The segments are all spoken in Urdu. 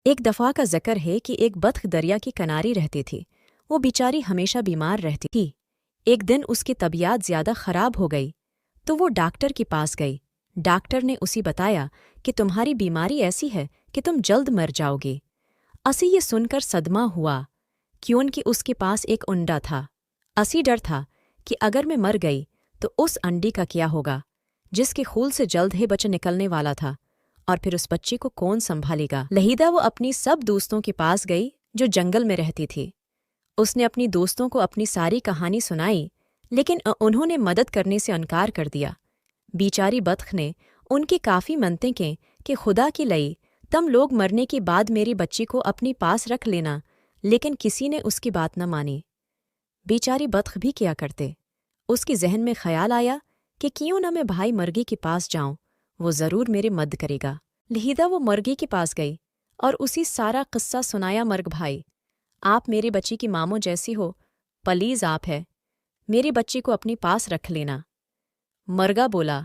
ایک دفعہ کا ذکر ہے کہ ایک بطخ دریا کی کناری رہتی تھی۔ وہ بیچاری ہمیشہ بیمار رہتی تھی۔ ایک دن اس کی طبیعت زیادہ خراب ہو گئی تو وہ ڈاکٹر کے پاس گئی۔ ڈاکٹر نے اسے بتایا کہ تمہاری بیماری ایسی ہے کہ تم جلد مر جاؤ گے۔ اسی یہ سن کر صدمہ ہوا کیونکہ اس کے پاس ایک انڈا تھا۔ اسی ڈر تھا کہ اگر میں مر گئی تو اس انڈے کا کیا ہوگا جس کے خول سے جلد ہی بچہ نکلنے والا تھا، اور پھر اس بچے کو کون سنبھالے گا؟ لہیدہ وہ اپنی سب دوستوں کے پاس گئی جو جنگل میں رہتی تھی۔ اس نے اپنی دوستوں کو اپنی ساری کہانی سنائی، لیکن انہوں نے مدد کرنے سے انکار کر دیا۔ بیچاری بطخ نے ان کی کافی منتیں کیں کہ خدا کی لئی تم لوگ مرنے کے بعد میری بچی کو اپنی پاس رکھ لینا، لیکن کسی نے اس کی بات نہ مانی۔ بیچاری بطخ بھی کیا کرتے؟ اس کے ذہن میں خیال آیا کہ کیوں نہ میں بھائی مرغی کے پاس جاؤں، وہ ضرور میرے مدد کرے گا۔ لہیدہ وہ مرغی کے پاس گئی اور اسی سارا قصہ سنایا۔ مرغ بھائی، آپ میری بچی کی ماموں جیسی ہو، پلیز آپ ہے میری بچی کو اپنی پاس رکھ لینا۔ مرغا بولا،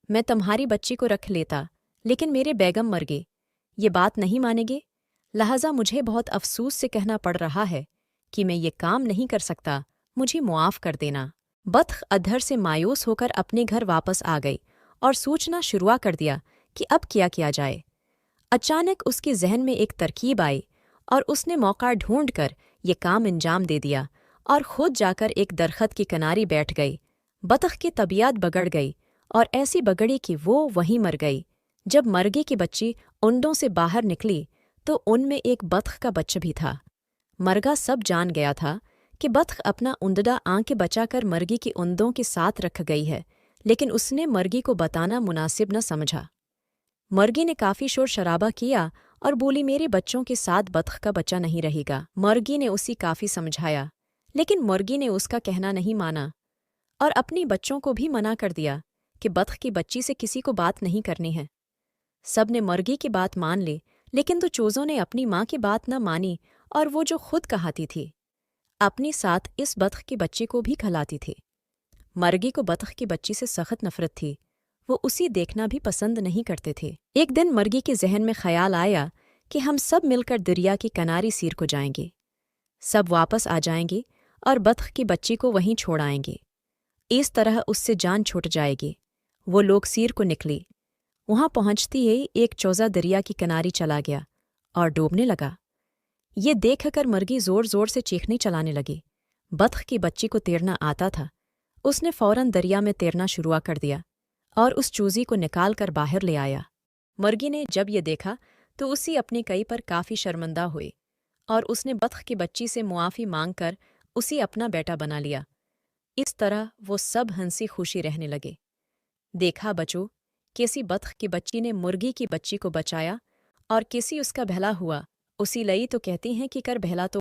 میں تمہاری بچی کو رکھ لیتا، لیکن میرے بیگم مر گئے، یہ بات نہیں مانیں گے، لہذا مجھے بہت افسوس سے کہنا پڑ رہا ہے کہ میں یہ کام نہیں کر سکتا، مجھے معاف کر دینا۔ بطخ ادھر سے مایوس ہو کر اپنے گھر واپس آ گئی اور سوچنا شروع کر دیا کہ اب کیا جائے۔ اچانک اس کے ذہن میں ایک ترکیب آئی اور اس نے موقع ڈھونڈ کر یہ کام انجام دے دیا اور خود جا کر ایک درخت کی کناری بیٹھ گئی۔ بطخ کی طبیعت بگڑ گئی اور ایسی بگڑی کہ وہ وہیں مر گئی۔ جب مرغی کی بچی انڈوں سے باہر نکلی تو ان میں ایک بطخ کا بچہ بھی تھا۔ مرغا سب جان گیا تھا کہ بطخ اپنا انڈا آنکھ بچا کر مرغی کی اندوں کے ساتھ رکھ گئی ہے، لیکن اس نے مرغی کو بتانا مناسب نہ سمجھا۔ مرغی نے کافی شور شرابہ کیا اور بولی، میرے بچوں کے ساتھ بطخ کا بچہ نہیں رہے گا۔ مرغی نے اسے کافی سمجھایا، لیکن مرغی نے اس کا کہنا نہیں مانا اور اپنی بچوں کو بھی منع کر دیا کہ بطخ کی بچی سے کسی کو بات نہیں کرنی ہے۔ سب نے مرغی کی بات مان لی، لیکن دو چوزوں نے اپنی ماں کی بات نہ مانی اور وہ جو خود کہاتی تھی اپنی ساتھ اس بطخ کی بچی کو بھی کھلاتی تھی۔ مرغی کو بطخ کی بچی سے سخت نفرت تھی، وہ اسے دیکھنا بھی پسند نہیں کرتے تھے۔ ایک دن مرغی کے ذہن میں خیال آیا کہ ہم سب مل کر دریا کی کناری سیر کو جائیں گے، سب واپس آ جائیں گے اور بطخ کی بچی کو وہیں چھوڑ آئیں گے، اس طرح اس سے جان چھوٹ جائے گی۔ وہ لوگ سیر کو نکلی۔ وہاں پہنچتی ہی ایک چوزا دریا کی کناری چلا گیا اور ڈوبنے لگا۔ یہ دیکھ کر مرغی زور زور سے چیخنے چلانے لگی۔ بطخ کی بچی کو تیرنا آتا تھا، اس نے فوراً دریا میں تیرنا شروع کر دیا اور اس چوزی کو نکال کر باہر لے آیا۔ مرغی نے جب یہ دیکھا تو اسی اپنی کئی پر کافی شرمندہ ہوئی اور اس نے بطخ کی بچی سے معافی مانگ کر اسے اپنا بیٹا بنا لیا۔ اس طرح وہ سب ہنسی خوشی رہنے لگے۔ دیکھا بچو، کیسی بطخ کی بچی نے مرغی کی بچی کو بچایا اور کیسی اس کا بھلا ہوا۔ اسی لئی تو کہتی ہیں کہ کر بھلا تو